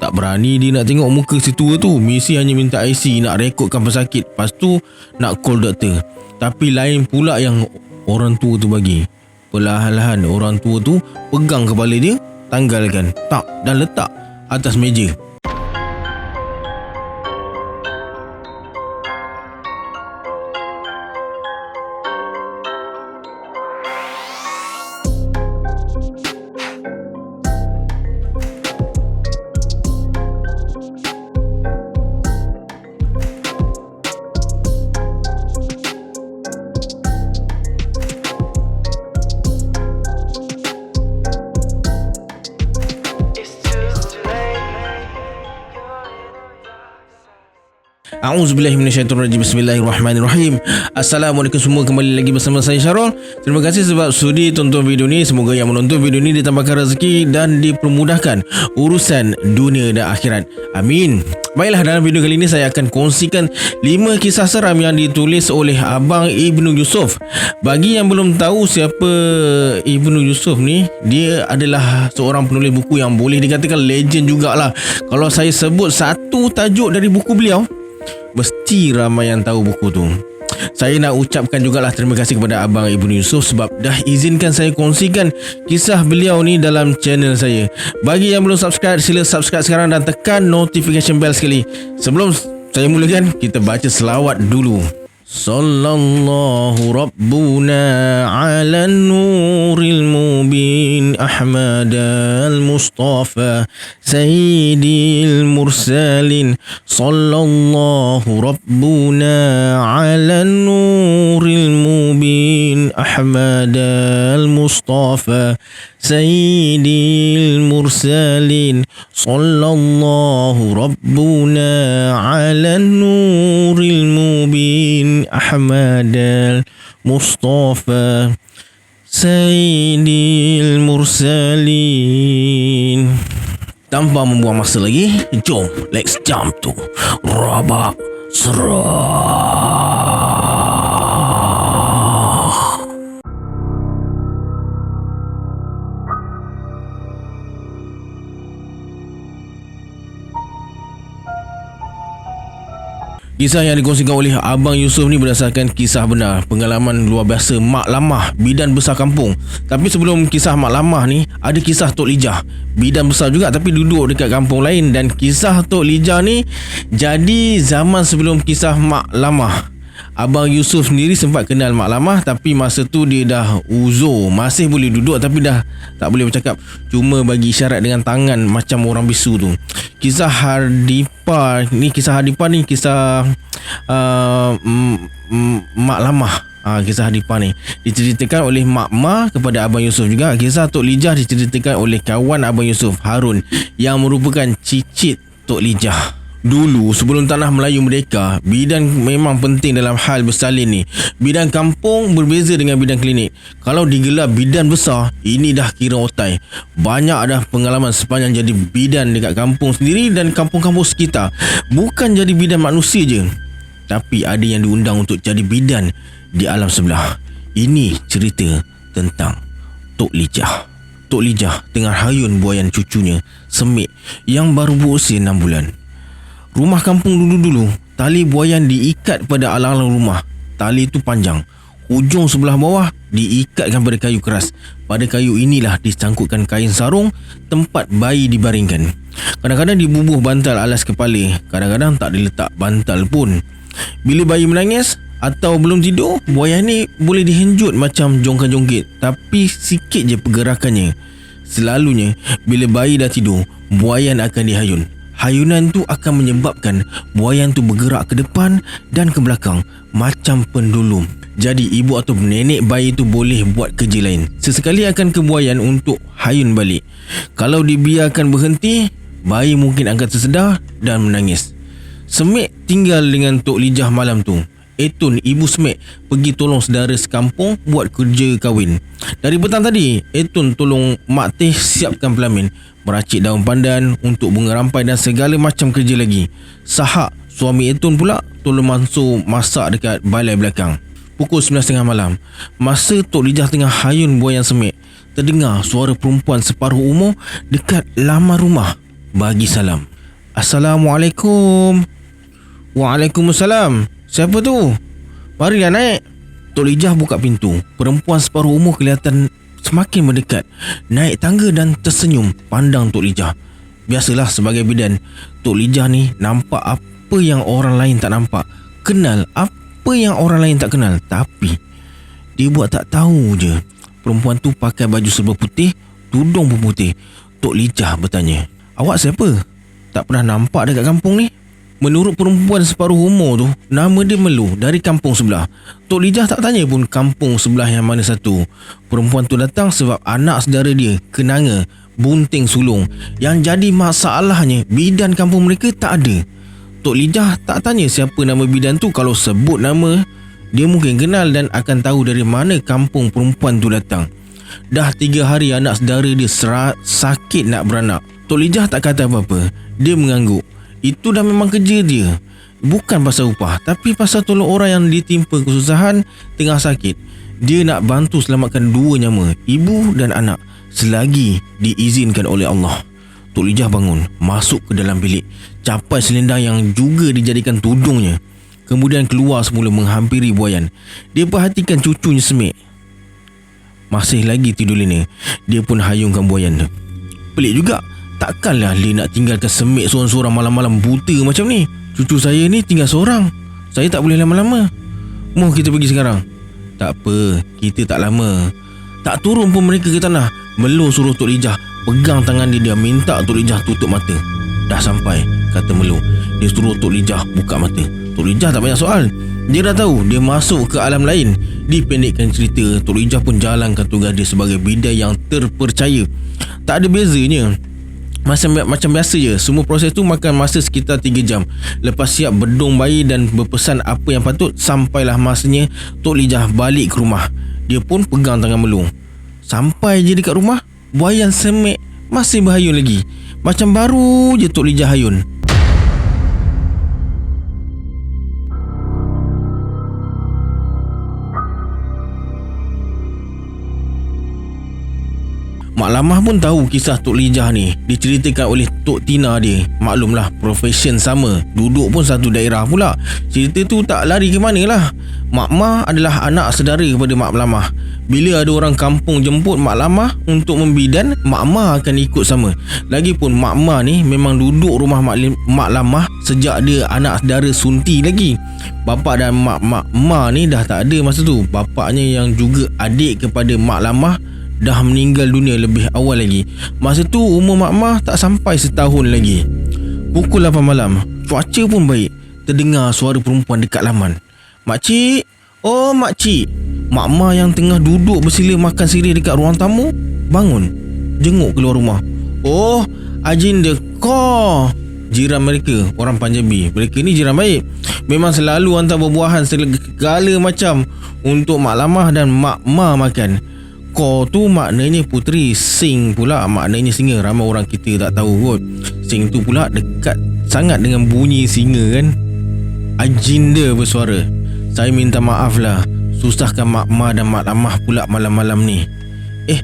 Tak berani dia nak tengok muka si tua tu. Misi hanya minta IC nak rekodkan pesakit. Lepas tu nak call doktor. Tapi lain pula yang orang tua tu bagi. Perlahan-lahan orang tua tu pegang kepala dia, tanggalkan, tak, dan letak atas meja. A'udzubillahiminasyaitonirrajim. Bismillahirrahmanirrahim. Assalamualaikum semua, kembali lagi bersama saya Syarul. Terima kasih sebab sudi tonton video ni. Semoga yang menonton video ni ditambahkan rezeki dan dipermudahkan urusan dunia dan akhirat. Amin. Baiklah, dalam video kali ini saya akan kongsikan 5 kisah seram yang ditulis oleh Abang Ibnu Yusuf. Bagi yang belum tahu siapa Ibnu Yusuf ni, dia adalah seorang penulis buku yang boleh dikatakan legend jugalah. Kalau saya sebut satu tajuk dari buku beliau, mesti ramai yang tahu buku tu. Saya nak ucapkan jugalah terima kasih kepada Abang Ibnu Yusuf sebab dah izinkan saya kongsikan kisah beliau ni dalam channel saya. Bagi yang belum subscribe, sila subscribe sekarang dan tekan notification bell sekali. Sebelum saya mulakan, kita baca selawat dulu. Sallallahu Rabbuna ala nuril mubin Ahmad al-Mustafa Sayyidil Mursalin. Sallallahu Rabbuna ala nuril mubin Ahmad al-Mustafa Sayyidil Mursalin. Sallallahu Rabbuna ala nuril mubin Ahmad al-Mustafa Sayyidil Mursalin. Tanpa membuang masa lagi, jom let's jump to Rabak Serah. Kisah yang dikongsikan oleh Abang Yusuf ni berdasarkan kisah benar, pengalaman luar biasa Mak Lamah, bidan besar kampung. Tapi sebelum kisah Mak Lamah ni, ada kisah Tok Lijah, bidan besar juga tapi duduk dekat kampung lain. Dan kisah Tok Lijah ni jadi zaman sebelum kisah Mak Lamah. Abang Yusuf sendiri sempat kenal Mak Lamah, tapi masa tu dia dah uzur, masih boleh duduk tapi dah tak boleh bercakap, cuma bagi isyarat dengan tangan macam orang bisu tu. Kisah Hardipah ni, kisah Mak Lamah. Kisah Hardipah ni diceritakan oleh Mak Ma kepada Abang Yusuf juga. Kisah Tok Lijah diceritakan oleh kawan Abang Yusuf, Harun, yang merupakan cicit Tok Lijah. Dulu sebelum tanah Melayu merdeka, bidan memang penting dalam hal bersalin ni. Bidan kampung berbeza dengan bidan klinik. Kalau digelar bidan besar, ini dah kira otai. Banyak dah pengalaman sepanjang jadi bidan dekat kampung sendiri dan kampung-kampung sekitar. Bukan jadi bidan manusia je, tapi ada yang diundang untuk jadi bidan di alam sebelah. Ini cerita tentang Tok Lijah. Tok Lijah tengah hayun buaian cucunya, Semik, yang baru berusia 6 bulan. Rumah kampung dulu-dulu, tali buaian diikat pada alang-alang rumah. Tali itu panjang, hujung sebelah bawah diikatkan pada kayu keras. Pada kayu inilah disangkutkan kain sarung tempat bayi dibaringkan. Kadang-kadang dibubuh bantal alas kepala, kadang-kadang tak diletak bantal pun. Bila bayi menangis atau belum tidur, buaian ni boleh dihenjut macam jongkang-jongkit, tapi sikit je pergerakannya. Selalunya bila bayi dah tidur, buaian akan dihayun. Hayunan tu akan menyebabkan buaian tu bergerak ke depan dan ke belakang macam pendulum. Jadi ibu atau nenek bayi tu boleh buat kerja lain. Sesekali akan ke buaian untuk hayun balik. Kalau dibiarkan berhenti, bayi mungkin akan tersedar dan menangis. Semik tinggal dengan Tok Lijah malam tu. Etun, ibu Semik, pergi tolong saudara sekampung buat kerja kahwin. Dari petang tadi, Etun tolong Mak Teh siapkan pelamin, meracik daun pandan untuk bunga rampai dan segala macam kerja lagi. Sahak, suami Etun pula, tolong Mansur masak dekat balai belakang. Pukul 9.30 malam, masa Tok Lijah tengah hayun buaian Semik, terdengar suara perempuan separuh umur dekat laman rumah bagi salam. Assalamualaikum. Waalaikumsalam. Siapa tu? Marilah naik. Tok Lijah buka pintu. Perempuan separuh umur kelihatan semakin mendekat. Naik tangga dan tersenyum pandang Tok Lijah. Biasalah sebagai bidan, Tok Lijah ni nampak apa yang orang lain tak nampak, kenal apa yang orang lain tak kenal. Tapi dia buat tak tahu je. Perempuan tu pakai baju serba putih, tudung pun putih. Tok Lijah bertanya, "Awak siapa? Tak pernah nampak dekat kampung ni?" Menurut perempuan separuh umur tu, nama dia Melu, dari kampung sebelah. Tok Lijah tak tanya pun kampung sebelah yang mana satu. Perempuan tu datang sebab anak saudara dia, Kenanga, bunting sulung. Yang jadi masalahnya, bidan kampung mereka tak ada. Tok Lijah tak tanya siapa nama bidan tu. Kalau sebut nama, dia mungkin kenal dan akan tahu dari mana kampung perempuan tu datang. Dah 3 hari anak saudara dia sakit nak beranak. Tok Lijah tak kata apa-apa. Dia mengangguk. Itu dah memang kerja dia. Bukan pasal upah, tapi pasal tolong orang yang ditimpa kesusahan tengah sakit. Dia nak bantu selamatkan 2 nyawa, ibu dan anak, selagi diizinkan oleh Allah. Tok Lijah bangun, masuk ke dalam bilik, capai selendang yang juga dijadikan tudungnya. Kemudian keluar semula menghampiri buayan. Dia perhatikan cucunya Semik masih lagi tidur lena. Dia pun hayungkan buayan tu. Pelik juga, takkanlah dia nak tinggalkan Semik seorang-seorang malam-malam buta macam ni. Cucu saya ni tinggal seorang, saya tak boleh lama-lama. Mau kita pergi sekarang? Tak apa, kita tak lama. Tak turun pun mereka ke tanah. Melu suruh Tok Lijah pegang tangan dia minta Tok Lijah tutup mata. Dah sampai, kata Melu. Dia suruh Tok Lijah buka mata. Tok Lijah tak banyak soal. Dia dah tahu dia masuk ke alam lain. Dipendekkan cerita, Tok Lijah pun jalankan tugas dia sebagai bidan yang terpercaya. Tak ada bezanya. Macam biasa je. Semua proses tu makan masa sekitar 3 jam. Lepas siap bedong bayi dan berpesan apa yang patut, sampailah masanya Tok Lijah balik ke rumah. Dia pun pegang tangan Melu. Sampai je dekat rumah, buayan Semik masih berhayun lagi. Macam baru je Tok Lijah hayun. Mak Lamah pun tahu kisah Tok Lijah ni. Diceritakan oleh Tok Tina dia. Maklumlah, profession sama, duduk pun satu daerah pula. Cerita tu tak lari ke mana lah. Mak Mah adalah anak saudara kepada Mak Lamah. Bila ada orang kampung jemput Mak Lamah untuk membidan, Mak Mah akan ikut sama. Lagipun Mak Mah ni memang duduk rumah Mak Lamah sejak dia anak saudara sunti lagi. Bapa dan Mak Mah ni dah tak ada masa tu. Bapaknya yang juga adik kepada Mak Lamah dah meninggal dunia lebih awal lagi. Masa tu umur Mak Mah tak sampai setahun lagi. Pukul 8 malam, cuaca pun baik. Terdengar suara perempuan dekat laman. "Makcik, oh makcik." Mak Mah yang tengah duduk bersila makan sirih dekat ruang tamu bangun, jenguk keluar rumah. "Oh, Ajinda kau." Jiran mereka, orang Panjabi. Mereka ni jiran baik. Memang selalu hantar buah-buahan segala macam untuk Mak Lamah dan Mak Mah makan. Ko tu maknanya puteri, Sing pula maknanya singa. Ramai orang kita tak tahu kot. Sing tu pula dekat sangat dengan bunyi singa kan. Ajinda bersuara, "Saya minta maaf lah, susahkan Mak Ma dan Mak Lamah pula malam-malam ni."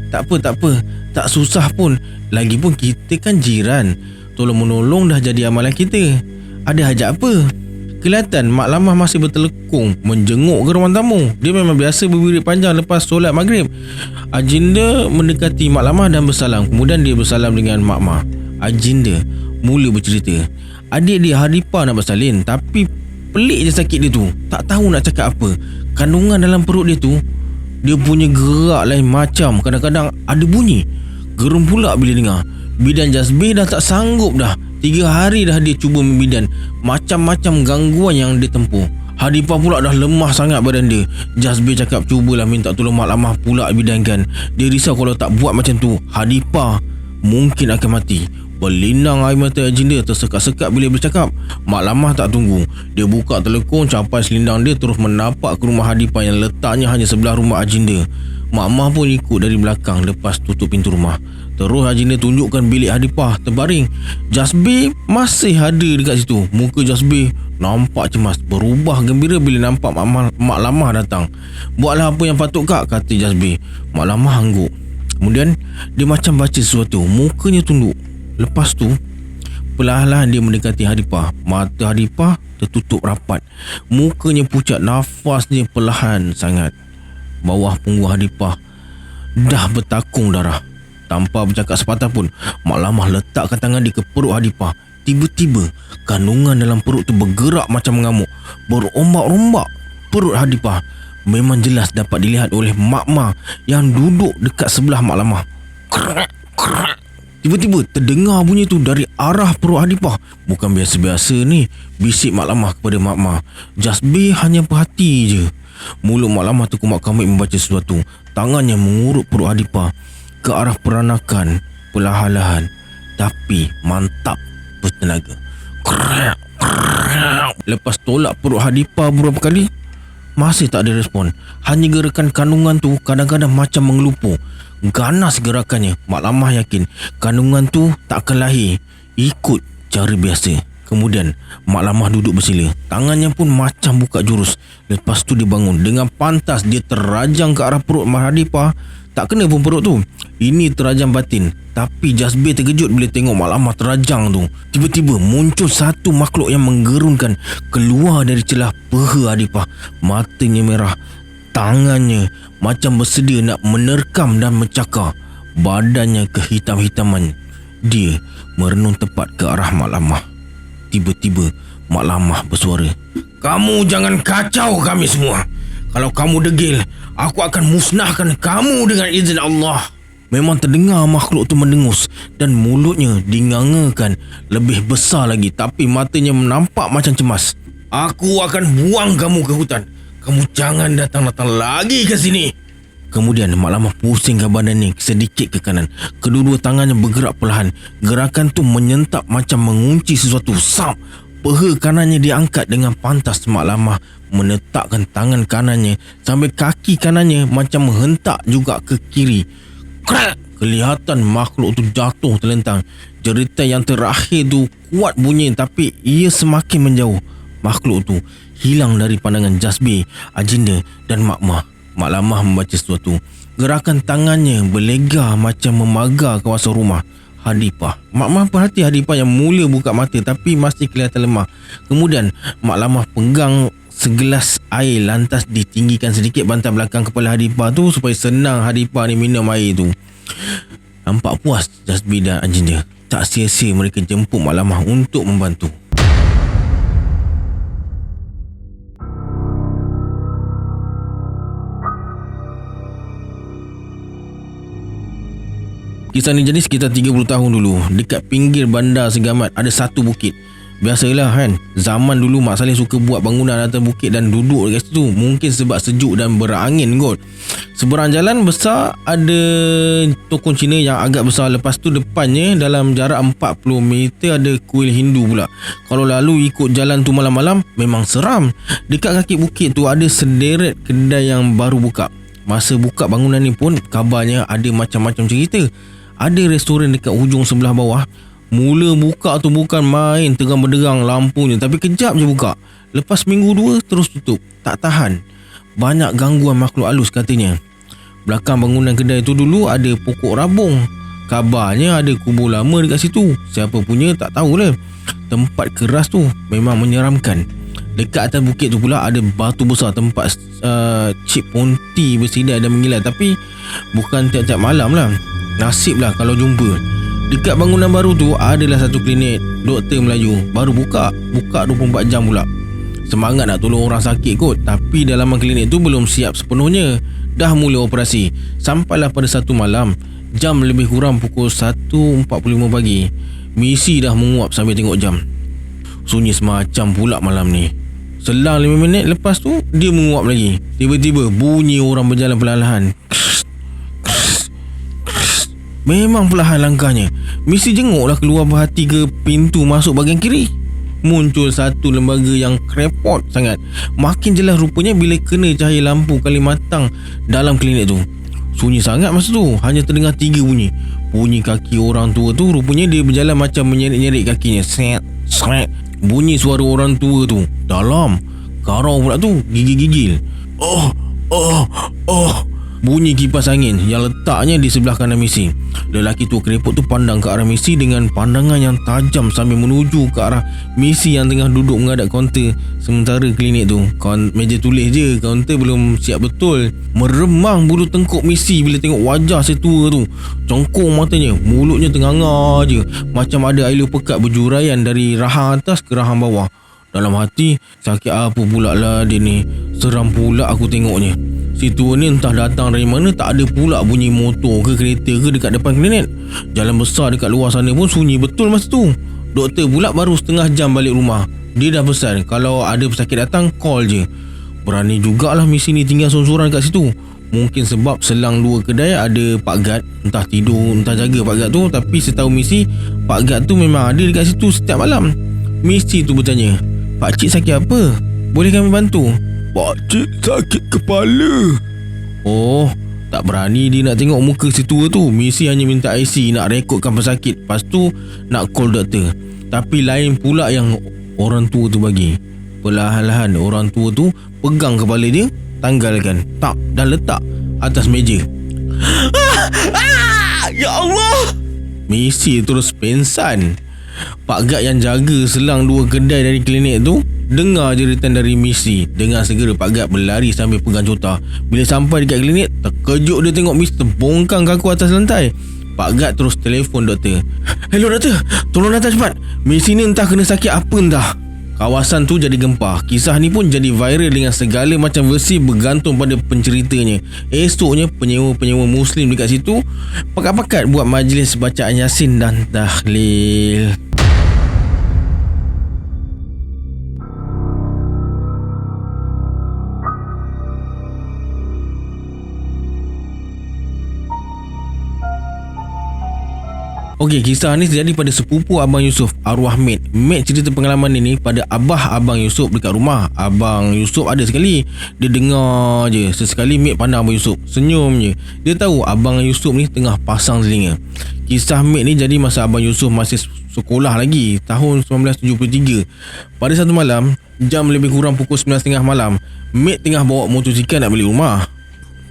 Tak apa. Tak susah pun. Lagipun kita kan jiran. Tolong-menolong dah jadi amalan kita. Ada hajat apa? Kelihatan Mak Lamah masih bertelekung menjenguk ke ruang tamu. Dia memang biasa berwirid panjang lepas solat maghrib. Ajinda mendekati Mak Lamah dan bersalam. Kemudian dia bersalam dengan Mak Ma. Ajinda mula bercerita. Adik dia Haripa nak bersalin, tapi pelik je sakit dia tu. Tak tahu nak cakap apa. Kandungan dalam perut dia tu, dia punya gerak lain macam. Kadang-kadang ada bunyi. Gerum pula bila dengar. Bidan Jazbeh dah tak sanggup dah. 3 hari dah dia cuba membidan. Macam-macam gangguan yang dia tempuh. Haripa pula dah lemah sangat badan dia. Jazbeh cakap cubalah minta tolong Mak Lamah pula bidankan. Dia risau kalau tak buat macam tu, Haripa mungkin akan mati. Berlinang air mata Ajinda tersekat-sekat bila bercakap. Mak Lamah tak tunggu. Dia buka telekung, capai selendang dia, terus menapak ke rumah Haripa yang letaknya hanya sebelah rumah Ajinda. Mak Mah pun ikut dari belakang lepas tutup pintu rumah. Terus Ajinda tunjukkan bilik Haripa terbaring. Jazbeh masih ada dekat situ. Muka Jazbeh nampak cemas, berubah gembira bila nampak Mak Lamah datang. "Buatlah apa yang patut kak," kata Jazbeh. Mak Lamah angguk. Kemudian dia macam baca sesuatu. Mukanya tunduk. Lepas tu Perlahan-lahan dia mendekati Hadipah. Mata Hadipah tertutup rapat. Mukanya pucat, nafasnya perlahan sangat. Bawah punggung Hadipah dah bertakung darah. Tanpa bercakap sepatah pun, Mak Lamah letakkan tangan dia ke perut Hadipah. Tiba-tiba kandungan dalam perut tu bergerak macam mengamuk, berombak-ombak. Perut Hadipah memang jelas dapat dilihat oleh Mak Ma yang duduk dekat sebelah Mak Lamah. Kerak, kerak. Tiba-tiba terdengar bunyi tu dari arah perut Hadipah. Bukan biasa-biasa ni, bisik Mak Lamah kepada Mak Ma. Jasbih hanya perhati je. Mulut Mak Lamah terkumak kamit membaca sesuatu. Tangannya mengurut perut Hadipah ke arah peranakan perlahan-lahan tapi mantap bertenaga. Kerak, kerak. Lepas tolak perut Hadipah beberapa kali, masih tak ada respon. Hanya gerakan kandungan tu kadang-kadang macam mengelupur. Ganas gerakannya. Mak Lamah yakin kandungan tu tak akan lahir ikut cara biasa. Kemudian Mak Lamah duduk bersila. Tangannya pun macam buka jurus. Lepas tu dia bangun. Dengan pantas dia terajang ke arah perut Mak Hadipah. Tak kena pun perut tu. Ini terajang batin. Tapi Jasbir terkejut bila tengok Mak Lamah terajang tu. Tiba-tiba muncul satu makhluk yang menggerunkan keluar dari celah peha Hadipah. Matanya merah, tangannya macam bersedia nak menerkam dan mencakar. Badannya kehitam-hitaman. Dia merenung tepat ke arah Mak Lamah. Tiba-tiba Mak Lamah bersuara, "Kamu jangan kacau kami semua. Kalau kamu degil, aku akan musnahkan kamu dengan izin Allah." Memang terdengar makhluk tu mendengus dan mulutnya dingangakan lebih besar lagi, tapi matanya nampak macam cemas. "Aku akan buang kamu ke hutan. Kamu jangan datang-datang lagi ke sini." Kemudian Mak Lamah pusingkan badannya sedikit ke kanan. Kedua-dua tangannya bergerak perlahan. Gerakan tu menyentak macam mengunci sesuatu. Sap! Peha kanannya diangkat dengan pantas. Mak Lamah menetapkan tangan kanannya sambil kaki kanannya macam menghentak juga ke kiri. Krak! Kelihatan makhluk tu jatuh terlentang. Jeritan yang terakhir tu kuat bunyi tapi ia semakin menjauh. Makhluk tu hilang dari pandangan Jasbir, Ajinda dan Mak Ma. Mak Lamah membaca sesuatu. Gerakan tangannya berlega macam memagar kawasan rumah Hadipah. Mak Ma perhati Hadipah yang mula buka mata tapi masih kelihatan lemah. Kemudian Mak Lamah pegang segelas air, lantas ditinggikan sedikit bantal belakang kepala Hadipah tu supaya senang Hadipah ni minum air tu. Nampak puas Jasbir dan Ajinda. Tak sia-sia mereka jemput Mak Lamah untuk membantu. Kisah ni jadi sekitar 30 tahun dulu. Dekat pinggir bandar Segamat ada satu bukit. Biasalah kan, zaman dulu Mak Saleh suka buat bangunan atas bukit dan duduk dekat situ. Mungkin sebab sejuk dan berangin kot. Seberang jalan besar ada tokong Cina yang agak besar. Lepas tu depannya dalam jarak 40 meter ada kuil Hindu pula. Kalau lalu ikut jalan tu malam-malam memang seram. Dekat kaki bukit tu ada sederet kedai yang baru buka. Masa buka bangunan ni pun kabarnya ada macam-macam cerita. Ada restoran dekat hujung sebelah bawah. Mula buka tu bukan main terang benderang lampunya, tapi kejap je buka. Lepas minggu dua terus tutup. Tak tahan. Banyak gangguan makhluk halus katanya. Belakang bangunan kedai tu dulu ada pokok rabung. Kabarnya ada kubur lama dekat situ. Siapa punya tak tahulah. Tempat keras tu memang menyeramkan. Dekat atas bukit tu pula ada batu besar tempat Cik Ponti bersidai dan menggilai. Tapi bukan tiap-tiap malam lah. Nasib lah kalau jumpa. Dekat bangunan baru tu adalah satu klinik doktor Melayu. Baru buka 24 jam pula. Semangat nak tolong orang sakit kot. Tapi dalaman klinik tu belum siap sepenuhnya. Dah mula operasi. Sampailah pada satu malam, jam lebih kurang pukul 1.45 pagi. Misi dah menguap sambil tengok jam. Sunyi semacam pula malam ni. Selang 5 minit lepas tu dia menguap lagi. Tiba-tiba bunyi orang berjalan perlahan. Memang perlahan langkahnya. Misi jenguklah keluar berhati ke pintu masuk bahagian kiri. Muncul satu lembaga yang krepot sangat. Makin jelas rupanya bila kena cahaya lampu kalimatang dalam klinik tu. Sunyi sangat masa tu. Hanya terdengar 3 bunyi. Bunyi kaki orang tua tu rupanya dia berjalan macam menyerit-nyerit kakinya. Set, set. Bunyi suara orang tua tu dalam. Karau pula tu, gigil-gigil. Oh. bunyi kipas angin yang letaknya di sebelah kanan Misi. Lelaki tua kerepot tu pandang ke arah Misi dengan pandangan yang tajam sambil menuju ke arah Misi yang tengah duduk menghadap kaunter sementara klinik tu. Meja tulis je, kaunter belum siap betul. Meremang bulu tengkuk Misi bila tengok wajah si tua tu. Congkong matanya, mulutnya tenganga je, macam ada air pekat berjuraian dari rahang atas ke rahang bawah. Dalam hati, sakit apa pula lah dia ni. Seram pula aku tengoknya. Si tua ni entah datang dari mana, tak ada pula bunyi motor ke kereta ke dekat depan klinik. Jalan besar dekat luar sana pun sunyi betul masa tu. Doktor pula baru setengah jam balik rumah. Dia dah pesan kalau ada pesakit datang, call je. Berani jugalah Misi ni tinggal sorang-sorang kat situ. Mungkin sebab selang 2 kedai ada Pak Gad. Entah tidur, entah jaga Pak Gad tu. Tapi setahu Misi, Pak Gad tu memang ada dekat situ setiap malam. Misi tu bertanya, "Pakcik sakit apa? Boleh kami bantu?" "Pakcik sakit kepala." Oh, tak berani dia nak tengok muka si tua tu. Misi hanya minta IC nak rekodkan pesakit. Lepas tu nak call doktor. Tapi lain pula yang orang tua tu bagi. Perlahan-lahan orang tua tu pegang kepala dia, tanggalkan, tak, dan letak atas meja. Ya Allah! Misi terus pensan. Pak Gad yang jaga selang 2 kedai dari klinik tu dengar jeritan dari Misi. Dengan segera Pak Gad berlari sambil pegang cotah. Bila sampai dekat klinik, terkejut dia tengok Misi terbongkang kaku atas lantai. Pak Gad terus telefon doktor. "Hello doktor, tolong datang cepat. Misi ni entah kena sakit apa entah." Kawasan tu jadi gempar. Kisah ni pun jadi viral dengan segala macam versi bergantung pada penceritanya. Esoknya penyewa-penyewa Muslim dekat situ pakat-pakat buat majlis bacaan Yasin dan tahlil. Okey, kisah ni terjadi pada sepupu Abang Yusuf, arwah Mat. Mat cerita pengalaman ni pada abah Abang Yusuf dekat rumah. Abang Yusuf ada sekali dia dengar je. Sesekali Mat pandang Abang Yusuf, senyum je. Dia tahu Abang Yusuf ni tengah pasang telinga. Kisah Mat ni jadi masa Abang Yusuf masih sekolah lagi, tahun 1973. Pada satu malam, jam lebih kurang pukul 9.30 malam, Mat tengah bawa motosikal nak balik rumah.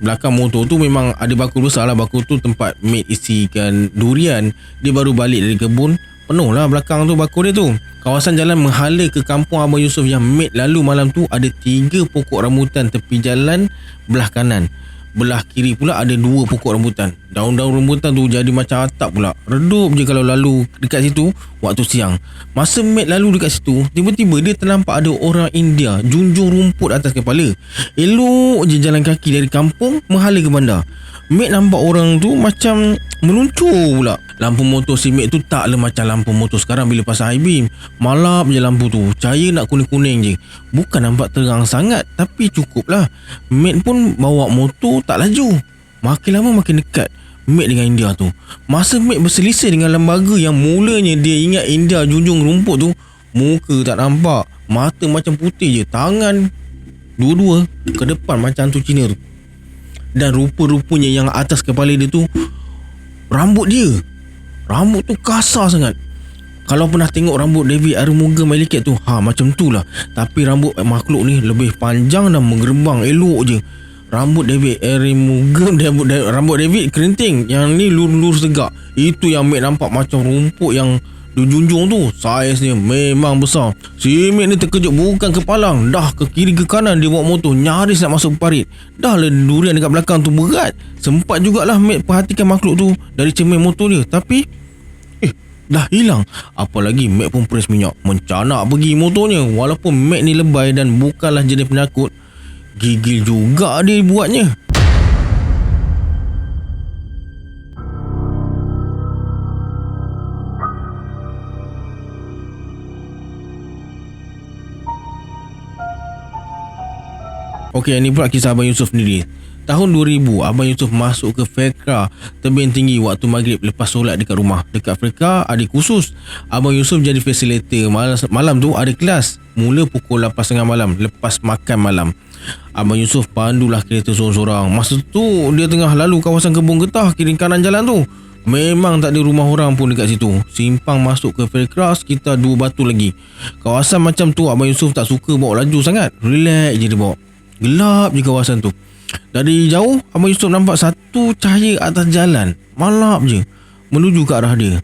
Belakang motor tu memang ada bakul besar lah. Bakul tu tempat Mat isikan durian. Dia baru balik dari kebun, penuh lah belakang tu bakul dia tu. Kawasan jalan menghala ke kampung Abang Yusuf yang Mat lalu malam tu ada 3 pokok rambutan tepi jalan belah kanan. Belah kiri pula ada 2 pokok rambutan. Daun-daun rambutan tu jadi macam atap pula. Redup je kalau lalu dekat situ waktu siang. Masa Mat lalu dekat situ, tiba-tiba dia ternampak ada orang India junjung rumput atas kepala. Elok je jalan kaki dari kampung menghala ke bandar. Mat nampak orang tu macam meluncur pula. Lampu motor si Mat tu taklah macam lampu motor sekarang bila pasang high beam. Malap je lampu tu, cahaya nak kuning-kuning je. Bukan nampak terang sangat, tapi cukup lah. Mat pun bawa motor tak laju. Makin lama makin dekat Mat dengan India tu. Masa Mat berselisih dengan lembaga yang mulanya dia ingat India junjung rumput tu, muka tak nampak, mata macam putih je, tangan dua-dua ke depan macam hantu Cina tu. Dan rupa-rupanya yang atas kepala dia tu rambut dia. Rambut tu kasar sangat. Kalau pernah tengok rambut David Arumugam Malaikat tu, macam tu lah. Tapi rambut makhluk ni lebih panjang dan menggerbang, elok je. Rambut David Arumugam, rambut David kerinting, yang ni lurus tegak. Itu yang Mat nampak macam rumput yang dijunjung tu. Saiznya memang besar. Si Mat ni terkejut bukan kepalang, dah ke kiri ke kanan dia bawa motor, nyaris nak masuk parit. Dah lah durian dekat belakang tu berat. Sempat jugalah Mat perhatikan makhluk tu dari cermin motor dia, tapi dah hilang. Apalagi Mat pun press minyak, mencanak pergi motornya. Walaupun Mat ni lebay dan bukanlah jenis penakut, gigil juga dia buatnya. Okey, ini pula kisah Abang Yusuf sendiri. Tahun 2000, Abang Yusuf masuk ke Fekra tebing tinggi waktu maghrib lepas solat dekat rumah. Dekat Fekra ada kursus. Abang Yusuf jadi facilitator. Malam tu ada kelas. Mula pukul 8.30 malam lepas makan malam. Abang Yusuf pandulah kereta sorang-sorang. Masa tu dia tengah lalu kawasan kebun getah kiri kanan jalan tu. Memang tak ada rumah orang pun dekat situ. Simpang masuk ke Fekra sekitar 2 batu lagi. Kawasan macam tu Abang Yusuf tak suka bawa laju sangat. Relax je dia bawa. Gelap je kawasan tu. Dari jauh Abang Yusuf nampak satu cahaya atas jalan, malap je, menuju ke arah dia.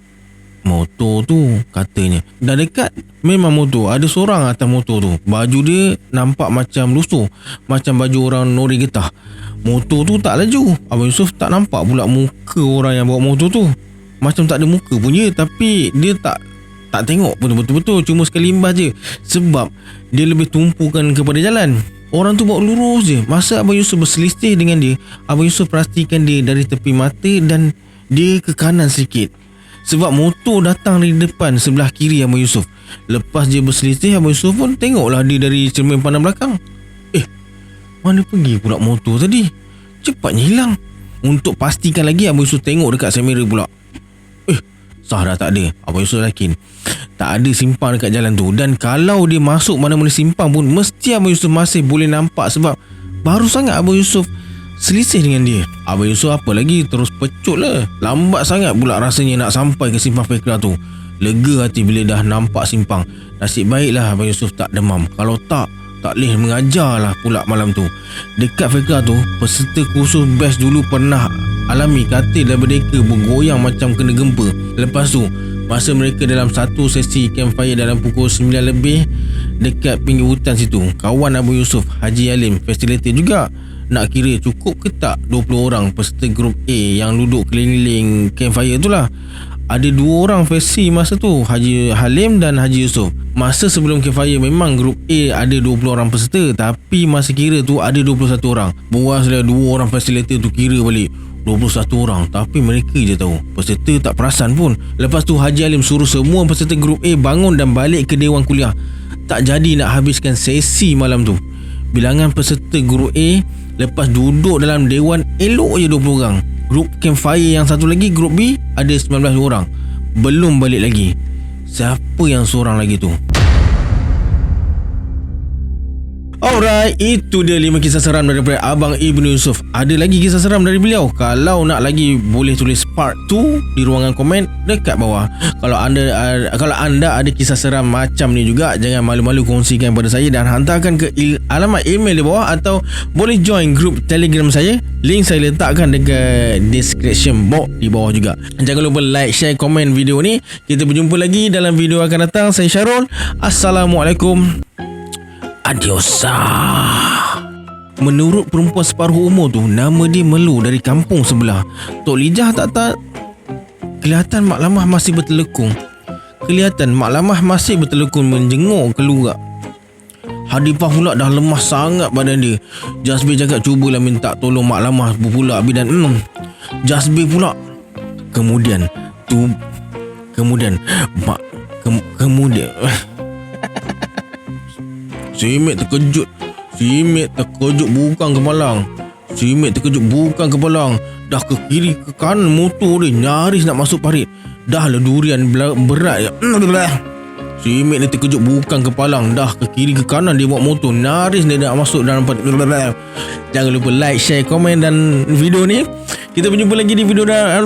Motor tu, katanya. Dah dekat, memang motor. Ada seorang atas motor tu. Baju dia nampak macam lusuh, macam baju orang nori getah. Motor tu tak laju. Abang Yusuf tak nampak pula muka orang yang bawa motor tu. Macam tak ada muka punya. Tapi dia tak tengok pun betul-betul. Cuma sekali limbah je. Sebab dia lebih tumpukan kepada jalan. Orang tu bawa lurus je. Masa Abang Yusuf berselisih dengan dia, Abang Yusuf perhatikan dia dari tepi mata dan dia ke kanan sedikit. Sebab motor datang dari depan sebelah kiri Abang Yusuf. Lepas dia berselisih, Abang Yusuf pun tengoklah dia dari cermin pandang belakang. Mana pergi pula motor tadi? Cepatnya hilang. Untuk pastikan lagi, Abang Yusuf tengok dekat kamera pula. Sah dah tak ada. Abang Yusuf yakin tak ada simpang dekat jalan tu. Dan kalau dia masuk mana-mana simpang pun, mesti Abang Yusuf masih boleh nampak. Sebab baru sangat Abang Yusuf selisih dengan dia. Abang Yusuf apa lagi, terus pecut lah. Lambat sangat pula rasanya nak sampai ke simpang Fekra tu. Lega hati bila dah nampak simpang. Nasib baiklah Abang Yusuf tak demam. Kalau tak boleh mengajar lah pula malam tu. Dekat Fekra tu, peserta kursus best dulu pernah alami katil dan berdeka bergoyang macam kena gempa. Lepas tu, masa mereka dalam satu sesi campfire dalam pukul 9 lebih dekat pinggir hutan situ, kawan Abang Yusuf, Haji Alim, facilitator juga. Nak kira cukup ke tak 20 orang peserta grup A yang duduk keliling campfire tu lah. Ada 2 orang versi masa tu, Haji Halim dan Haji Yusuf. Masa sebelum campfire memang grup A ada 20 orang peserta, tapi masa kira tu ada 21 orang. Buaslah 2 orang facilitator tu kira balik 21 orang, tapi mereka je tahu. Peserta tak perasan pun. Lepas tu Haji Alim suruh semua peserta grup A bangun dan balik ke dewan kuliah. Tak jadi nak habiskan sesi malam tu. Bilangan peserta grup A lepas duduk dalam dewan elok je 20 orang. Grup campfire yang satu lagi, grup B, ada 19 orang. Belum balik lagi. Siapa yang seorang lagi tu? Alright, itu dia 5 kisah seram daripada Abang Ibnu Yusuf. Ada lagi kisah seram dari beliau? Kalau nak lagi, boleh tulis part 2 di ruangan komen dekat bawah. Kalau anda ada kisah seram macam ni juga, jangan malu-malu kongsikan pada saya dan hantarkan ke alamat email di bawah, atau boleh join grup Telegram saya. Link saya letakkan dekat description box di bawah juga. Jangan lupa like, share, komen video ni. Kita berjumpa lagi dalam video akan datang. Saya Syarul. Assalamualaikum. Adios. Menurut perempuan separuh umur tu, nama dia Melu dari kampung sebelah. Tok Lijah tak kelihatan Mak Lamah masih bertelekung. Menjenguk keluar. Hadifah pula dah lemah sangat badan dia. Jasbir cakap cubalah minta tolong Mak Lamah pula bidan. Jasbir pula. Kemudian Simek terkejut bukan kepalang. Dah ke kiri ke kanan motor dia, nyaris nak masuk parit. Dah lah durian berat ya. Simek dia terkejut bukan kepalang. Dah ke kiri ke kanan dia bawa motor, nyaris dia nak masuk dalam parit. Jangan lupa like, share, komen dan video ni. Kita berjumpa lagi di video dah.